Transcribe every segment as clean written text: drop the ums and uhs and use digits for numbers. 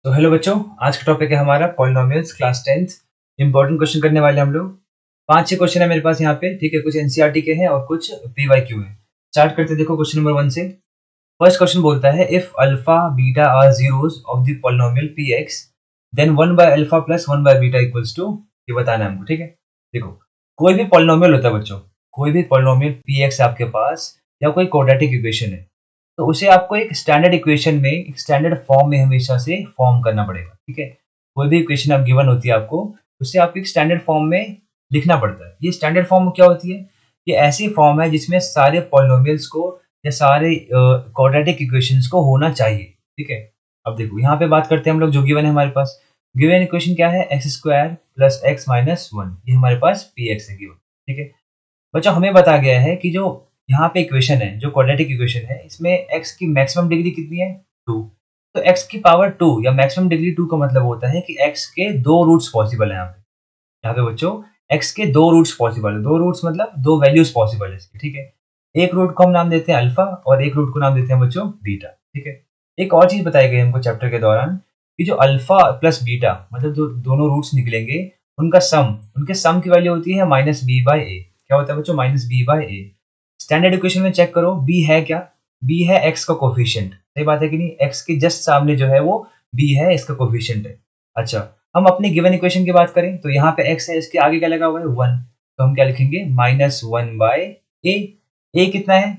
तो हेलो बच्चों, आज का टॉपिक है हमारा polynomials class 10th। Important question करने वाले हम लोग। 5-6 क्वेश्चन है मेरे पास यहाँ पे, ठीक है। कुछ एनसीईआरटी के हैं और कुछ पीवाईक्यू हैं। स्टार्ट करते हैं। देखो क्वेश्चन नंबर 1 से। फर्स्ट क्वेश्चन बोलता है if alpha beta are zeros of the polynomial p x then 1 by alpha plus 1 by beta equals to, ये बताना है हमको, ठीक है। देखो, कोई भी पॉलिनोमियल होता है बच्चों, कोई भी पॉलिनोमियल पी एक्स आपके पास या कोई क्वाड्रेटिक इक्वेशन है, तो उसे आपको एक स्टैंडर्ड इक्वेशन में, एक स्टैंडर्ड फॉर्म में हमेशा से फॉर्म करना पड़ेगा, ठीक है। कोई भी इक्वेशन आप गिवन होती है आपको, उसे आपको एक स्टैंडर्ड फॉर्म में लिखना पड़ता है। ये स्टैंडर्ड फॉर्म क्या होती है? ये ऐसी फॉर्म है जिसमें सारे पॉलिनोमियल्स को या सारे क्वाड्रेटिक इक्वेशंस को होना चाहिए, ठीक है। अब देखो यहाँ पे बात करते हैं हम लोग, जो गिवन है हमारे पास। गिवन इक्वेशन क्या है? X square plus x minus one, ये हमारे पास पी एक्स है गिवन, ठीक है। बच्चों हमें बताया गया है कि जो यहाँ पे इक्वेशन है, जो क्वाड्रेटिक इक्वेशन है, इसमें x की मैक्सिमम डिग्री कितनी है? 2। तो x की पावर 2 या मैक्सिमम डिग्री 2 का मतलब होता है कि x के दो रूट्स पॉसिबल है यहाँ पे बच्चों। x के दो रूट्स पॉसिबल है। दो रूट्स मतलब दो वैल्यूज पॉसिबल है इसकी, ठीक है। एक रूट को हम नाम देते हैं अल्फा और एक रूट को नाम देते हैं बच्चों बीटा, ठीक है। एक और चीज बताई गई हमको चैप्टर के दौरान कि जो अल्फा प्लस बीटा मतलब जो दोनों रूट्स निकलेंगे, उनका सम, उनके सम की वैल्यू होती है माइनस बी बाई ए। क्या होता है बच्चों? Minus b by a. Standard equation में चेक करो, बी है क्या? बी है एक्स का कोफिशिएंट, सही बात है कि नहीं? एक्स के जस्ट सामने जो है वो बी है, इसका कोफिशिएंट है। अच्छा, हम अपनी गिवन इक्वेशन की बात करें तो यहाँ पे एक्स है, इसके आगे क्या लगा हुआ है? वन। तो हम क्या लिखेंगे? Minus one by A. A कितना है?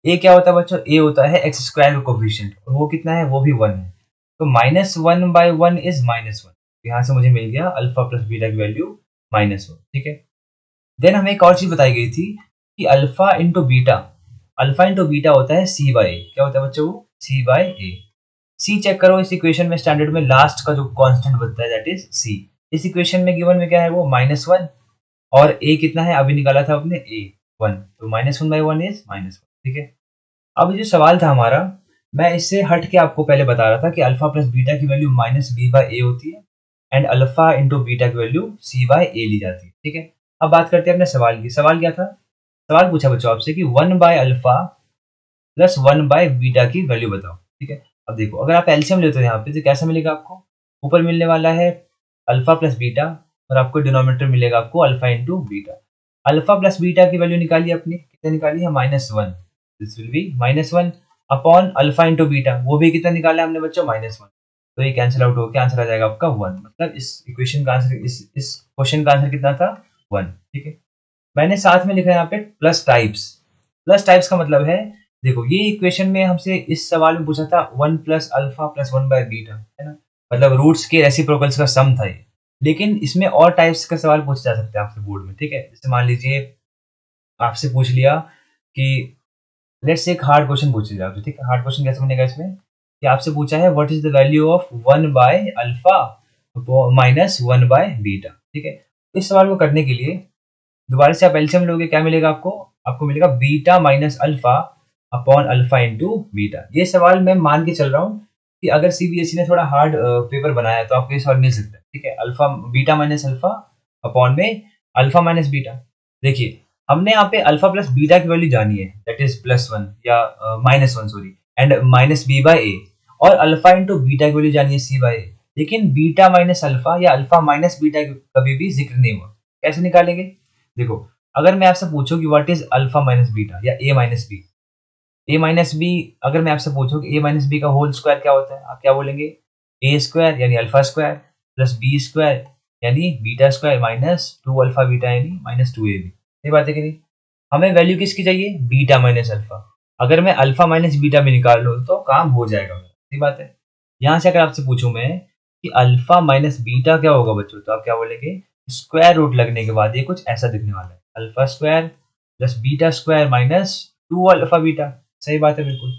ए क्या होता है बच्चों? ए होता है एक्स स्क्वायर का कोफिशिएंट, और वो कितना है? वो भी वन है। तो minus one by one is minus one. यहाँ से मुझे मिल गया अल्फा प्लस बीटा की वैल्यू माइनस वन, ठीक है। देन हमें एक और चीज बताई गई थी कि अल्फा इंटू बीटा होता है सी बाय ए। क्या होता है बच्चों? वो सी बाय ए। सी चेक करो इस इक्वेशन में, स्टैंडर्ड में लास्ट का जो कांस्टेंट बनता है दैट इज सी। इस इक्वेशन में गिवन में क्या है? वो माइनस वन। और ए कितना है? अभी निकाला था आपने ए, वन। तो minus one by one is minus one, ठीक है। अब जो सवाल था हमारा, मैं इससे हट के आपको पहले बता रहा था कि अल्फा प्लस बीटा की value minus b by a होती है एंड अल्फा इंटू बीटा की वैल्यू सी बाई ए ली जाती है, ठीक है। अब बात करते हैं अपने सवाल की। सवाल क्या था? सवाल पूछा बच्चों आपसे कि one by alpha plus one by beta की वैल्यू बताओ, ठीक है। अब देखो, अगर आप एलसीएम लेते हो यहाँ पे तो कैसा मिलेगा आपको? ऊपर मिलने वाला है अल्फा प्लस बीटा और आपको डिनोमिनेटर मिलेगा आपको alpha into beta. Alpha plus beta की वैल्यू निकाली अपनी, कितने निकाली है? Minus one. This will be minus one upon alpha into beta, वो भी कितना निकाला है हमने बच्चों? Minus one. तो ये कैंसिल आउट होकर आंसर आ जाएगा आपका वन। मतलब इस इक्वेशन का आंसर, इस क्वेश्चन का आंसर कितना था? वन, ठीक है। मैंने साथ में लिखा है यहाँ पे प्लस टाइप्स। प्लस टाइप्स का मतलब है, देखो ये इक्वेशन में हमसे इस सवाल में पूछा था one plus alpha plus one by beta, है ना। मतलब रूट्स के रेसिप्रोकल्स का सम था ये। लेकिन इसमें और टाइप्स का सवाल पूछा जा सकता है आपसे बोर्ड में, ठीक है। जैसे मान लीजिए आपसे पूछ लिया कि लेट्स से एक हार्ड क्वेश्चन पूछ लिया आपसे, ठीक है। हार्ड क्वेश्चन कैसे बनेगा इसमें कि आपसे पूछा है what is the value of one by alpha minus one by beta, ठीक है। इस सवाल को करने के लिए दोबारा से आप एलसीएम लोगे, क्या मिलेगा आपको? आपको मिलेगा beta minus alpha upon alpha into beta. ये सवाल मैं मान के चल रहा हूँ कि अगर सीबीएसई ने थोड़ा हार्ड पेपर बनाया है तो आपको ये सवाल मिल सकता है, ठीक है। Alpha beta minus alpha upon में अल्फा माइनस बीटा। देखिए, हमने यहाँ पे अल्फा प्लस बीटा की वैल्यू जानी है, दैट इज प्लस वन या minus one, sorry, and minus B by A. और अल्फा इंटू बीटा की वैल्यू जानी है सी बाय ए। लेकिन बीटा माइनस अल्फा या अल्फा माइनस बीटा कभी भी जिक्र नहीं हुआ। कैसे निकालेंगे? देखो, अगर मैं आपसे पूछूं कि what is alpha minus beta या A minus B, A minus B, अगर मैं आपसे पूछूं कि ए माइनस बी का होल स्क्वायर क्या होता है, आप क्या बोलेंगे? ए स्क्वायर यानी alpha square plus B square यानी beta square minus two alpha beta यानी माइनस टू ए बी। सही बात है कि नहीं? हमें वैल्यू किसकी चाहिए? Beta minus alpha. अगर मैं अल्फा माइनस बीटा भी निकाल लूँ तो काम हो जाएगा मेरा। सही बात है। यहाँ से अगर आपसे पूछूं मैं कि अल्फा माइनस बीटा क्या होगा बच्चों, तो आप क्या बोलेंगे? स्क्वायर रूट लगने के बाद ये कुछ ऐसा दिखने वाला है, alpha square plus beta square minus two alpha beta. सही बात है, बिल्कुल।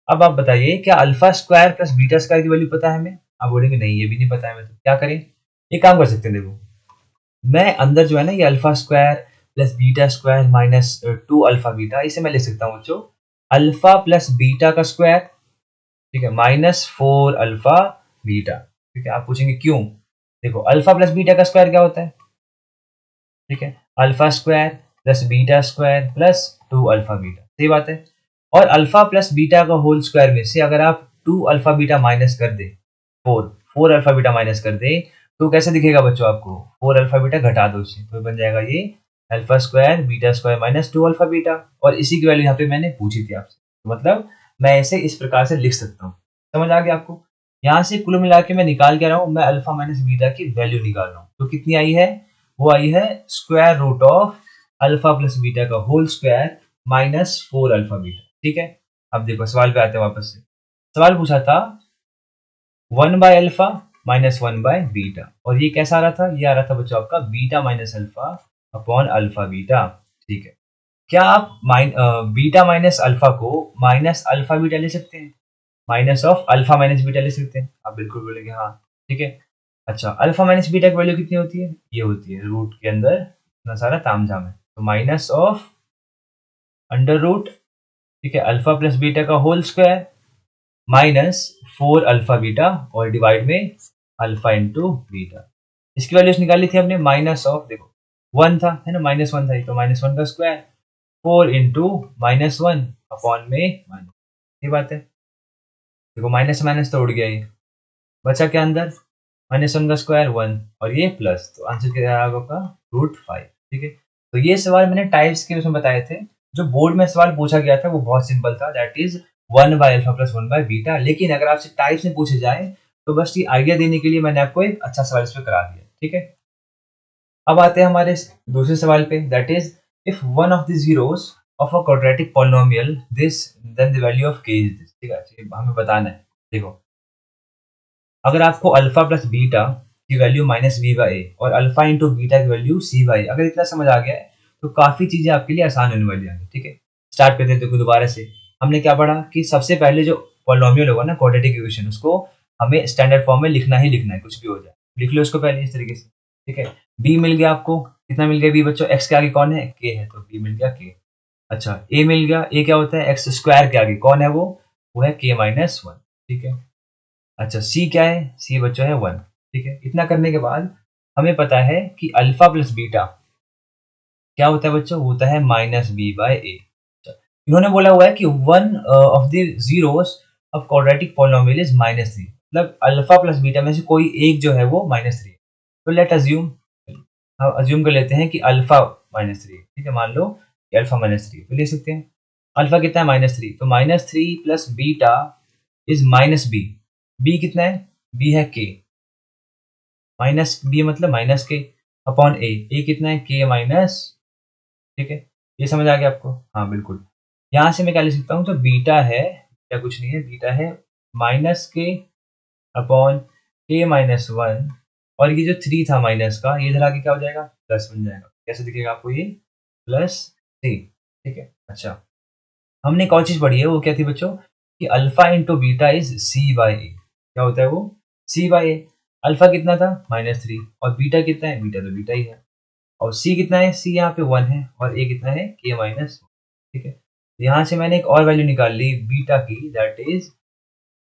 अब आप बताइए, क्या alpha square plus beta square की वैल्यू पता है हमें? आप बोलेंगे नहीं, ये भी नहीं पता है हमें। तो क्या करें? एक काम कर सकते हैं, देखो, मैं अंदर जो है ना ये alpha square plus beta square minus two alpha beta, इसे मैं लिख सकता हूँ बच्चों अल्फा प्लस बीटा का स्क्वायर, ठीक है, माइनस फोर अल्फा बीटा। ठीक है, आप पूछेंगे क्यों? देखो, अल्फा प्लस बीटा का स्क्वायर क्या होता है? ठीक है, alpha square plus beta square plus two alpha beta. सही बात है। और अल्फा प्लस बीटा का होल स्क्वायर में से अगर आप टू अल्फा बीटा माइनस कर दे, फोर, 4 अल्फा बीटा माइनस कर दे तो कैसे दिखेगा बच्चों आपको? 4 अल्फा बीटा घटा दो उससे तो बन जाएगा ये alpha square beta square minus 2 alpha beta, और इसी की वैल्यू यहाँ पे मैंने पूछी थी आपसे। तो मतलब मैं इसे इस प्रकार से लिख सकता हूँ। समझ आ गया आपको? यहाँ से कुल मिला के मैं निकाल के रहा हूँ, मैं अल्फा माइनस बीटा की वैल्यू निकाल रहा हूँ। तो कितनी आई है? वो आई है square root of alpha plus beta का whole square minus 4 alpha beta. ठीक है, अब देखो सवाल पे आते हैं वापस से। सवाल पूछा था 1 by alpha minus 1 by beta, और ये कैसा आ रहा था? ये आ रहा था बच्चों आपका beta minus alpha upon alpha beta. ठीक है, क्या आप बीटा माइनस अल्फा को माइनस अल्फा बीटा ले सकते हैं? Minus of alpha minus beta ले सकते हैं? आप बिल्कुल बोलेंगे हाँ। ठीक है, अच्छा अल्फा माइनस बीटा की वैल्यू कितनी होती है? ये होती है रूट के अंदर इतना सारा तामझाम है, तो माइनस ऑफ अंडर रूट, ठीक है, अल्फा प्लस बीटा का whole square minus 4 alpha beta और डिवाइड में अल्फा इंटू बीटा। इसकी वैल्यूज निकाली थी हमने, माइनस ऑफ देखो 1 था है ना, माइनस 1 था, तो माइनस 1 का स्क्वायर 4 इंटू माइनस 1 अपॉन में माइनस, ये बात है। देखो माइनस माइनस तो उड़ गया, ये बचा क्या अंदर? माइनस 1 का स्क्वायर 1 और ये प्लस, तो आंसर क्या आएगा आपका? रूट 5। ठीक है, तो ये सवाल मैंने टाइप्स के उसमें बताए थे। जो बोर्ड में सवाल पूछा गया था वो बहुत सिंपल था, that is 1 by alpha plus 1 by beta. लेकिन अगर आपसे टाइप्स में पूछे जाए तो बस ये आइडिया देने के लिए मैंने आपको एक अच्छा सवाल इस पर करा दिया। ठीक है, अब आते हैं हमारे दूसरे सवाल पे, that is if one of the zeros of a quadratic polynomial this then the value of k is this. ठीक है, हमें बताना है। देखो अगर आपको अल्फा प्लस बीटा की value minus b by a और अल्फा इंटू बीटा की वैल्यू सी बाई, अगर इतना समझ आ गया है तो काफी चीजें आपके लिए आसान होने वाली हैं। ठीक है, स्टार्ट करते हैं देखो दोबारा से। हमने क्या पढ़ा कि सबसे पहले जो पॉलिनोमियल होगा ना क्वाड्रेटिक इक्वेशन, उसको हमें स्टैंडर्ड फॉर्म में लिखना ही लिखना है, कुछ भी हो जाए लिख लो उसको पहले इस तरीके से। ठीक है, बी मिल गया आपको, कितना मिल गया बी बच्चों? एक्स के आगे कौन है? के है, तो बी मिल गया के। अच्छा ए मिल गया, ए क्या होता है? एक्स स्क्वायर के आगे कौन है? वो है के माइनस 1। ठीक है, अच्छा सी क्या है? सी बच्चों है 1। ठीक है, इतना करने के बाद हमें पता है कि अल्फा प्लस बीटा क्या होता है बच्चों? होता है माइनस बी बाय ए। इन्होंने बोला हुआ है कि one of the zeros of quadratic polynomial is minus 3, मतलब अल्फा प्लस बीटा में से कोई एक जो है वो माइनस 3 है। तो लेट अज्यूम, हम अज्यूम कर लेते हैं कि अल्फा माइनस 3। ठीक है, मान लो कि अल्फा माइनस 3, तो ले सकते हैं अल्फा कितना है? माइनस 3, तो minus 3 plus beta is minus b. B कितना है? बी है के, माइनस बी मतलब minus k upon a, a कितना है? K minus. ठीक है, ये समझ आ गया आपको? हाँ बिल्कुल। यहाँ से मैं क्या लिख सकता हूँ? जो बीटा है, क्या कुछ नहीं है, बीटा है minus k upon k minus 1, और ये जो 3 था माइनस का, ये इधर आके क्या हो जाएगा? प्लस बन जाएगा। कैसे दिखेगा आपको ये? प्लस 3। ठीक है, अच्छा हमने एक और चीज पढ़ी है, वो क्या थी बच्चों? कि alpha into beta is c by a. क्या होता है वो? सी बाई ए। अल्फा कितना था? माइनस 3, और बीटा कितना है? बीटा तो बीटा ही है, और सी कितना है? सी यहाँ पे 1 है, और ए कितना है? K minus. ठीक है, यहाँ से मैंने एक और वैल्यू निकाल ली बीटा की, that is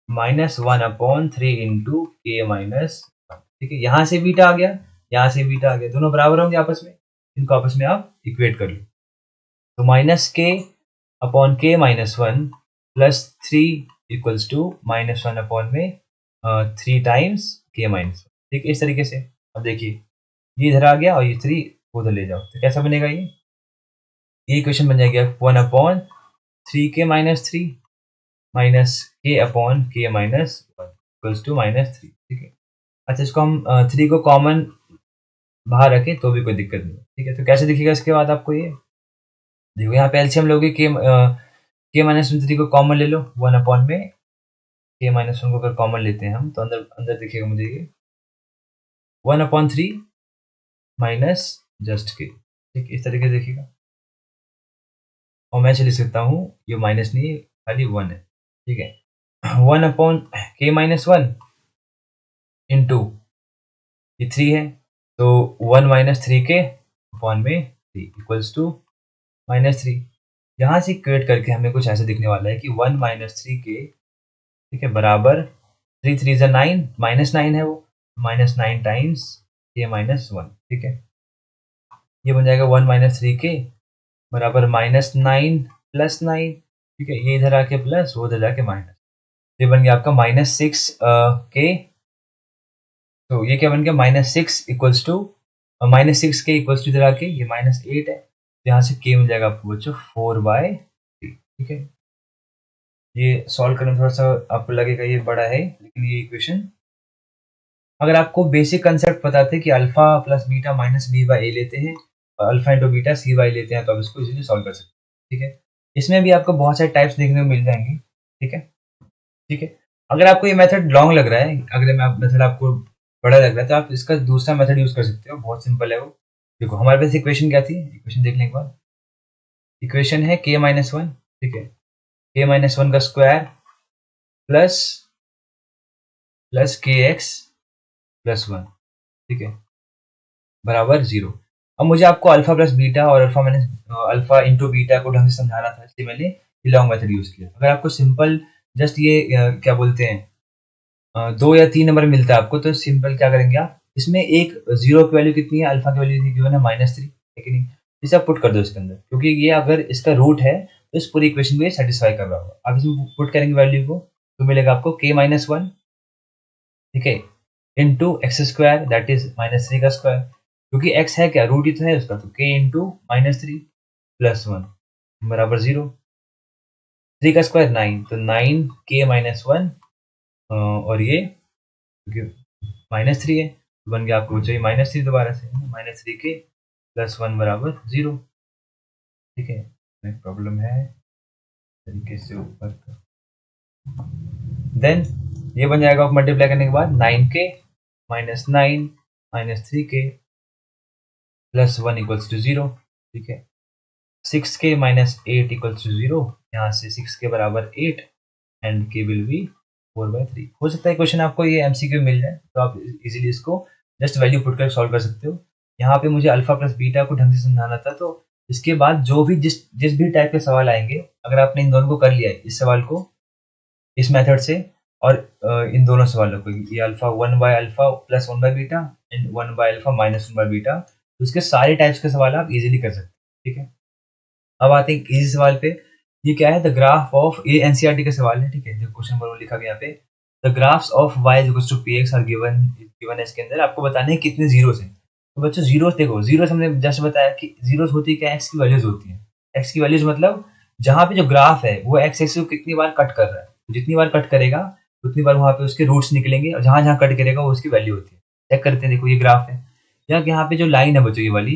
minus 1 upon 3 into के माइनस। ठीक है, यहाँ से बीटा आ गया, यहाँ से बीटा आ गया, दोनों बराबर होंगे आपस में, इनको आपस में आप इक्वेट कर लो। तो minus k upon k minus 1 plus 3 equals to minus 1 upon में 3 टाइम्स के माइनस 1। ठीक है, इस तरीके से। अब देखिए ये इधर आ गया और ये 3 उधर ले जाओ, तो कैसा बनेगा ये इक्वेशन बन जाएगी 1 अपॉन 3 के minus 3 minus k upon k minus 1 equals to minus 3। ठीक है, अच्छा इसको हम 3 को कॉमन बाहर रखें तो भी कोई दिक्कत नहीं। ठीक है, तो कैसे दिखेगा इसके बाद आपको ये? देखो यहाँ पे एलसीएम लोगे, के माइनस 3 को कॉमन ले लो 1 अपॉन में के माइनस 1 को अगर कॉमन लेते हैं हम, तो अंदर अंदर दिखेगा मुझे ये 1 अपॉन 3 माइनस जस्ट के। ठीक, इस तरीके से देखिएगा, और मैं चलिए सकता हूँ, ये माइनस नहीं है, खाली 1 है। ठीक है, 1 अपॉन के माइनस 1 इंटू ये 3 है, तो 1 माइनस 3 के अपॉन में 3 इक्वल्स टू माइनस 3। यहाँ से क्रिएट करके हमें कुछ ऐसे दिखने वाला है कि 1 माइनस 3 के, ठीक है, बराबर 3 3 ज़ा 9, माइनस 9 है वो, माइनस 9 टाइम्स के माइनस 1। ठीक है, ये बन जाएगा 1 माइनस 3 के बराबर माइनस 9 प्लस 9। ठीक है, ये इधर आके प्लस, वो उधर जाके माइनस, ये बन गया आपका माइनस 6 के तो ये क्या बन गया, -6 इक्वल्स टू -6 के इक्वल्स टू इधर आके ये -8 है, तो यहाँ से के मिल जाएगा आपको बच्चों 4/3। ठीक है, ये सॉल्व करने में थोड़ा सा आपको लगेगा ये बड़ा है, लेकिन ये इक्वेशन अगर आपको बेसिक कंसेप्ट पता थे कि alpha plus beta minus b by a लेते हैं और alpha into beta c by लेते हैं, तो आप इसको इजीली सॉल्व कर सकते हैं। ठीक है, इसमें भी आपको बहुत सारे टाइप्स देखने को मिल जाएंगे। ठीक है, ठीक है, अगर आपको ये मेथड लॉन्ग लग रहा है, अगर मैं मेथड आपको बड़ा लग रहा है, तो आप इसका दूसरा मेथड यूज कर सकते हो, बहुत सिंपल है वो। देखो हमारे पास इक्वेशन क्या थी, इक्वेशन देखने के बाद इक्वेशन है k-1। ठीक है, k-1 का स्क्वायर प्लस प्लस के एक्स प्लस 1, ठीक है, बराबर 0। अब मुझे आपको अल्फा प्लस बीटा और अल्फा इंटू बीटा को ढंग से समझाना था, इसलिए मैंने ये लॉन्ग मेथड यूज किया। अगर आपको सिंपल जस्ट ये क्या बोलते हैं 2 या 3 नंबर मिलता है आपको, तो सिंपल क्या करेंगे आप, इसमें एक 0 की वैल्यू कितनी है, अल्फा की वैल्यू गिवन है -3, है कि नहीं, इसे आप पुट कर दो इसके अंदर, क्योंकि ये अगर इसका रूट है तो इस पूरी इक्वेशन को ये सेटिस्फाई कर रहा होगा। आप इसमें पुट करेंगे वैल्यू को, तो मिलेगा आपको k-1, ठीक है, into x square that is -3 का स्क्वायर, क्योंकि x है क्या, रूट ही तो है उसका, तो k इंटू -3 प्लस 1 बराबर 0। 3 का स्क्वायर 9, तो 9k-1 और ये -3 है, तो बन गया आपको चाहिए -3 दोबारा से, -3k प्लस 1 बराबर 0। ठीक है, एक प्रॉब्लम है तरीके से ऊपर का, देन ये बन जाएगा मल्टीप्लाई करने के बाद 9k -9 -3k plus 1 equals to 0। ठीक है, 6k -8 इक्वल्स टू 0, यहाँ से 6k बराबर 8 एंड k विल बी 4/3। हो सकता है क्वेश्चन आपको ये एमसीक्यू मिल जाए, तो आप इजीली इसको जस्ट वैल्यू पुट कर सॉल्व कर सकते हो। यहाँ पे मुझे अल्फा प्लस बीटा को ढंग से समझाना था, तो इसके बाद जो भी जिस भी टाइप के सवाल आएंगे, अगर आपने इन दोनों को कर लिया है, इस सवाल को इस मेथड से और इन दोनों सवालों को, ये अल्फा 1/अल्फा प्लस 1/बीटा एंड 1/अल्फा माइनस 1/बीटा, तो इसके सारे टाइप्स के सवाल आप इजीली कर सकते हैं। ठीक है, अब आते हैं इजी सवाल पे। ये क्या है, द ग्राफ ऑफ, ये एनसीईआरटी का सवाल है। ठीक है, जो क्वेश्चन नंबर 1 लिखा गया यहाँ पे, the graphs of y equals to px are given है, इसके अंदर आपको बताने हैं कितने जीरोस हैं। तो बच्चों जीरोस देखो, जीरोस हमने जस्ट बताया कि जीरोस होती है क्या, x की वैल्यूज होती है। x की वैल्यूज मतलब जहाँ पे जो ग्राफ है वो x एक्सिस को कितनी बार कट कर रहा है, जितनी बार कट करेगा उतनी बार वहाँ पे उसके रूट्स निकलेंगे, और जहाँ जहाँ कट करेगा वो उसकी वैल्यू होती है। चेक करते हैं, देखो ये ग्राफ है, यहाँ पे जो लाइन है बच्चों ये वाली,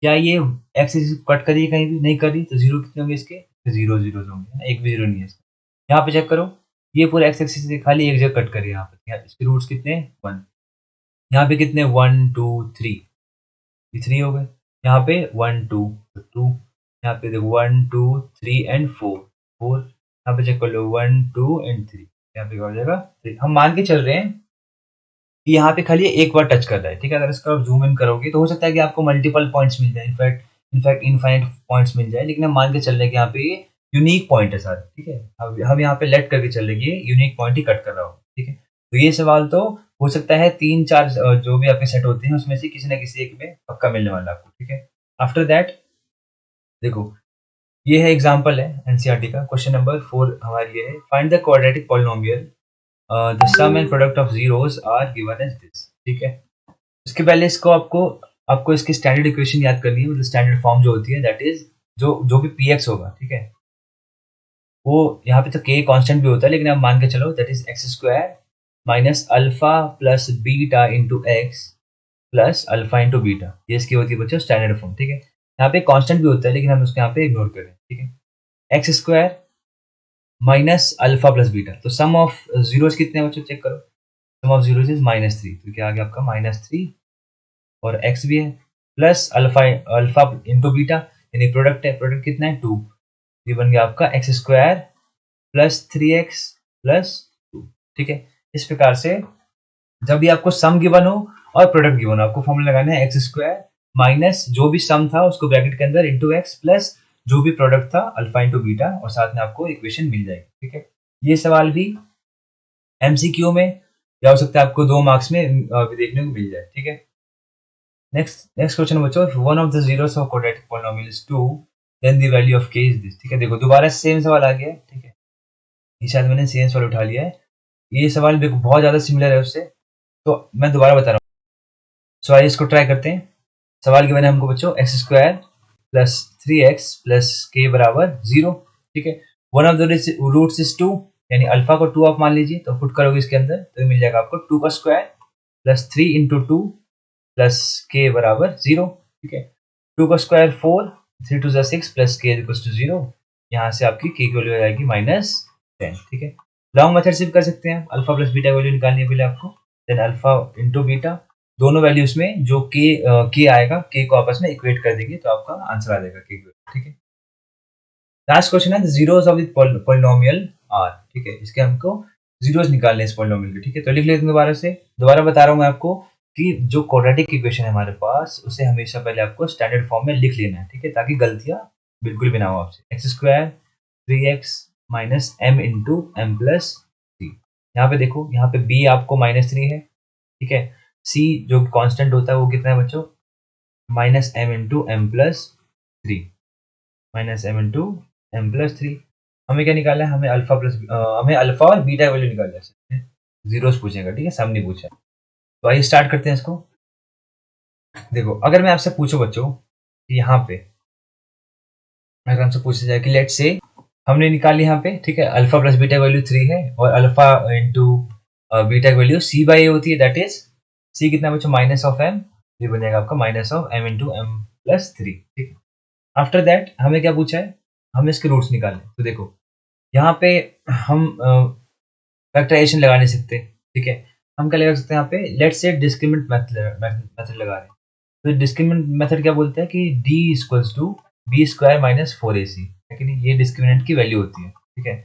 क्या ये एक्स एक्सिस कट करी कहीं भी, नहीं करी, तो जीरो कितने होंगे इसके, जीरो जीरो होंगे ना, एक भी जीरो नहीं है इसका। यहाँ पे चेक करो, ये पूरा एक्स एक्सिस से खाली एक जगह कट करी, यहाँ पे इसके रूट्स कितने, 1, यहाँ पे कितने 1 2 3, ये 3 हो गए, यहाँ पे 1 2 2, यहाँ पे देखो 1 2 3 एंड 4 4, यहाँ पे चेक कर लो 1 2 एंड 3, यहाँ पे क्या हो जाएगा 3। हम मान के चल रहे हैं कि यहाँ पे खाली एक बार टच कर रहा है। ठीक है, अगर इसका जूम इन करोगे तो हो सकता है कि आपको मल्टीपल पॉइंट्स मिल जाए, इनफैक्ट इनफाइनाइट पॉइंट्स मिल जाए, लेकिन हम मान के चल रहे हैं कि यहाँ पे ये यूनिक पॉइंट है सारे। ठीक है, अब हम यहाँ पे लेट करके चल रहे हैं कि यूनिक पॉइंट ही कट कर रहा हो। ठीक है, तो ये सवाल तो हो सकता है 3 4 जो भी आपके सेट होते हैं उसमें से किसी ना किसी एक में पक्का मिलने वाला आपको। ठीक है, आफ्टर दैट देखो ये है एग्जाम्पल है एनसीईआरटी का, क्वेश्चन नंबर 4 हमारे लिए है, find the quadratic polynomial the sum and product of zeros are given as this. ठीक है, इसके पहले इसको आपको इसकी स्टैंडर्ड इक्वेशन याद करनी है, मतलब स्टैंडर्ड फॉर्म जो होती है, दैट इज जो भी px होगा। ठीक है, वो यहाँ पे तो k कांस्टेंट भी होता है, लेकिन आप मान के चलो that is x square minus alpha plus beta into x plus alpha into beta, ये इसकी होती है बच्चों स्टैंडर्ड फॉर्म। ठीक है, यहाँ पे कांस्टेंट भी होता है, लेकिन हम उसको यहाँ पे इग्नोर करें। ठीक है, x square minus alpha plus beta, तो सम ऑफ जीरोस कितने हैं बच्चों, चेक करो, सम ऑफ जीरोस इज -3, तो क्या आ गया आपका -3 और x भी है, plus alpha alpha into beta, यानी प्रोडक्ट है, प्रोडक्ट कितना है 2, ये बन गया आपका x square plus 3x plus 2। ठीक है, इस प्रकार से जब भी आपको सम गिवन हो और प्रोडक्ट गिवन हो, आपको फॉर्मूला लगाना है एक्स स्क्वायर माइनस जो भी सम था उसको ब्रैकेट के अंदर इंटू एक्स प्लस जो भी प्रोडक्ट था अल्फा इंटू बीटा, और साथ में आपको इक्वेशन मिल जाएगी। ठीक है, ये सवाल भी एमसीक्यू में या हो सकता है आपको 2 मार्क्स में देखने को मिल जाए। ठीक है, नेक्स्ट क्वेश्चन बच्चों, one of the zeros of quadratic polynomial is 2 then the value of k is this. ठीक है, देखो दोबारा सेम सवाल आ गया है। ठीक है, ये शायद मैंने सेम सवाल उठा लिया है, ये सवाल देखो बहुत ज्यादा सिमिलर है उससे, तो मैं दोबारा बता रहा हूँ, सो आइए इसको ट्राई करते हैं। सवाल गिवन है हमको बच्चों x square plus 3x plus के बराबर 0। ठीक है, one of the roots is 2, यानी अल्फा को 2 आप मान लीजिए, तो पुट करोगे इसके अंदर तो मिल जाएगा आपको 2 का स्क्वायर प्लस 3 इंटू 2 प्लस के बराबर 0। ठीक है, 2 का स्क्वायर 4, 3 टू 6 प्लस के इक्वल टू 0। यहाँ से आपकी के की वैल्यू आ जाएगी -10। ठीक है, लॉन्ग मेथड से भी कर सकते हैं, अल्फा प्लस बीटा वैल्यू निकालनी है पहले आपको, देन अल्फा इंटू बीटा, दोनों वैल्यूज में जो के आएगा, के को आपस में इक्वेट कर देंगे तो आपका आंसर आ जाएगा के। ठीक है, लास्ट क्वेश्चन है zeros of the polynomial are. ठीक है, इसके हमको जीरोस निकालने हैं इस पॉलिनोमियल के। ठीक है, तो लिख लेते हैं दोबारा से, दोबारा बता रहा हूँ मैं आपको कि जो क्वाड्रेटिक इक्वेशन है हमारे पास, उसे हमेशा पहले आपको स्टैंडर्ड फॉर्म में लिख लेना है। ठीक है, ताकि गलतियां बिल्कुल भी ना हो आपसे। X square 3x minus m into m plus three. यहाँ पे देखो, यहाँ पे b आपको -3 है। ठीक है, c जो कांस्टेंट होता है वो कितना है बच्चों, -m into m plus three, -m into m plus 3। हमें क्या निकालना है, हमें अल्फा और बीटा वैल्यू निकालना है, जीरोस पूछेगा। ठीक है, सब नहीं पूछा। तो आइए स्टार्ट करते हैं इसको। देखो, अगर मैं आपसे पूछूं बच्चों कि यहाँ पे अगर हमसे पूछा जाए कि लेट से हमने निकाल लिया यहाँ पे, ठीक है, अल्फा प्लस बीटा वैल्यू 3 है और alpha into beta value c by a होती है, दैट इज सी कितना बच्चों -m, ये बन जाएगा आपका -m इंटू एम प्लस 3। ठीक है, आफ्टर दैट हमें क्या पूछा है, हमें इसके रूट्स निकालने। तो देखो यहाँ पे हम फैक्टराइजेशन लगा नहीं सकते। ठीक है, हम क्या लगा सकते हैं यहाँ पे, लेट से डिस्क्रिमिनेंट मेथड लगा रहे हैं। तो डिस्क्रिमिनेंट मेथड क्या बोलते हैं कि d equals to b square minus 4ac है कि नहीं, ये डिस्क्रिमिनेंट की वैल्यू होती है। ठीक है,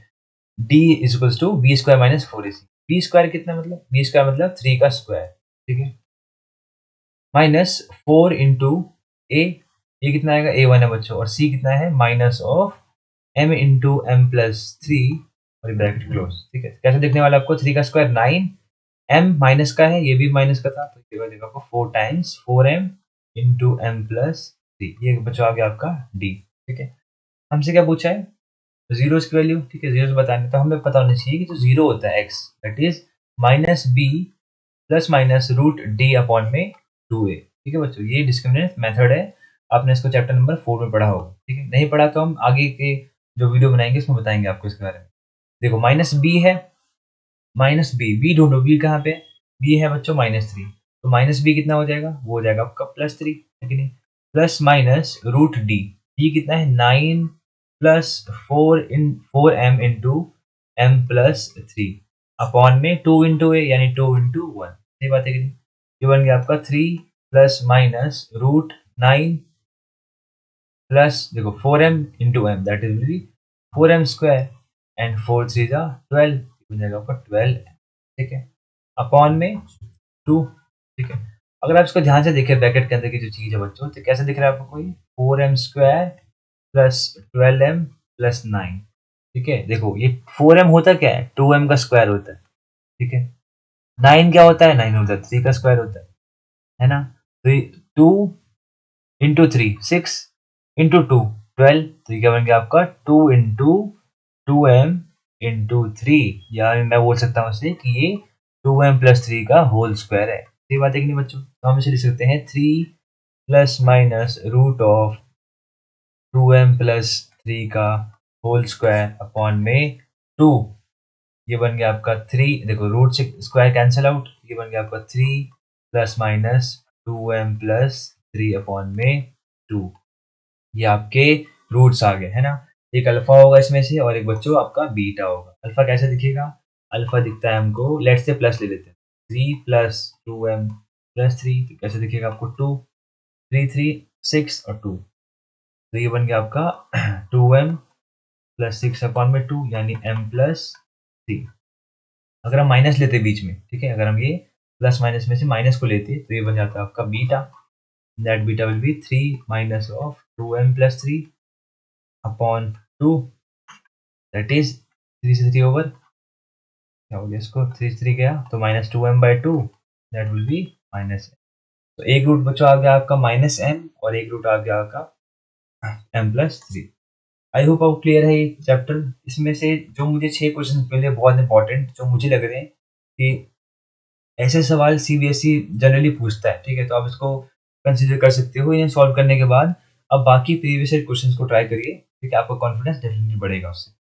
d equals to b square minus 4ac, b square कितना मतलब, बी स्क्वायर मतलब 3 का स्क्वायर। ठीक है, माइनस 4 इंटू ए, ये कितना आएगा a1 है बच्चों, और c कितना है minus of m into m plus 3 और ब्रैकेट क्लोज। ठीक है, कैसे देखने वाला आपको, 3 का स्क्वायर 9, m माइनस का है, ये भी माइनस का था, तो ये देखो आपको 4 times 4m into m plus 3, ये बच्चों आ गया आपका d। ठीक है, हमसे क्या पूछा है, जीरोस की वैल्यू। ठीक है, जीरोस बताने, तो हमें पता होना चाहिए कि जो जीरो होता है x, that is minus b plus minus root d upon में 2a। ठीक है बच्चों, ये डिस्क्रिमिनेंट मेथड है, आपने इसको चैप्टर नंबर 4 में पढ़ा होगा। ठीक है, नहीं पढ़ा तो हम आगे के जो वीडियो बनाएंगे उसमें बताएंगे आपको इसके बारे में। देखो माइनस बी है, माइनस बी ढूंढो, बी कहाँ पे, बी है बच्चों -3, तो माइनस बी कितना हो जाएगा, वो हो जाएगा आपका +3 है कि नहीं, plus minus root d, d कितना है 9 plus 4m into m plus 3 upon में 2 इंटू ए, यानी 2 इंटू 1। सही बात है कि नहीं, ये बन गया आपका 3 प्लस माइनस रूट 9 प्लस देखो 4m into m, that is 4m square and 4 3 जा 12, बन जाएगा आपका 12। ठीक है, अपॉन में 2। ठीक है, अगर आप इसको ध्यान से देखें ब्रैकेट के अंदर की जो चीज है बच्चों, तो कैसे दिख रहा है आपको, कोई 4m square plus 12m plus 9। ठीक है, देखो ये 4m होता क्या है, 2m का स्क्वायर होता है। ठीक है, 9 क्या होता है, 9 होता है 3 का स्क्वायर होता है ना। तो ये 2 इंटू 3 6 इंटू 2 12, तो ये क्या बन गया आपका 2 इंटू 2m इंटू 3, या मैं बोल सकता हूँ इसे कि ये 2m प्लस 3 का होल स्क्वायर है। सही बात है कि नहीं बच्चों, तो हम इसे लिख सकते हैं 3 plus minus root of 2m plus 3 का होल स्क्वायर अपॉन में 2, ये बन गया आपका 3, देखो रूट से स्क्वायर कैंसिल आउट, ये बन गया आपका 3 plus minus 2m plus 3 upon में 2, ये आपके रूट्स आ गए है ना। एक अल्फा होगा इसमें से और एक बच्चों आपका बीटा होगा। अल्फा कैसे दिखेगा, अल्फा दिखता है हमको, लेट से प्लस ले लेते हैं, 3 प्लस 2m प्लस 3, तो कैसे दिखेगा आपको 2 3 3 6 और 2, तो ये बन गया आपका 2m प्लस 6 अपॉन में 2, यानी m प्लस 3। अगर हम माइनस लेते बीच में, ठीक है, अगर हम ये प्लस माइनस में से माइनस को लेते तो ये बन जाता है आपका beta, that beta will be 3 minus of 2m plus 3 upon 2, that is 3 से 3 ओवर, क्या हो गया इसको, 3 से 3 गया तो -2m/2, that will be -m। तो एक रूट बच्चों आ गया आपका -m और एक रूट आ गया आपका m+3। आई होप आपको क्लियर है ये चैप्टर। इसमें से जो मुझे 6 क्वेश्चन मिले बहुत इंपॉर्टेंट, जो मुझे लग रहे हैं कि ऐसे सवाल सीबीएसई जनरली पूछता है, ठीक है? तो आप इसको कंसीडर कर सकते हो। इन्हें सॉल्व करने के बाद अब बाकी प्रीवियस ईयर क्वेश्चंस को ट्राई करिए, ठीक है? आपका कॉन्फिडेंस डेफिनिटली बढ़ेगा उससे।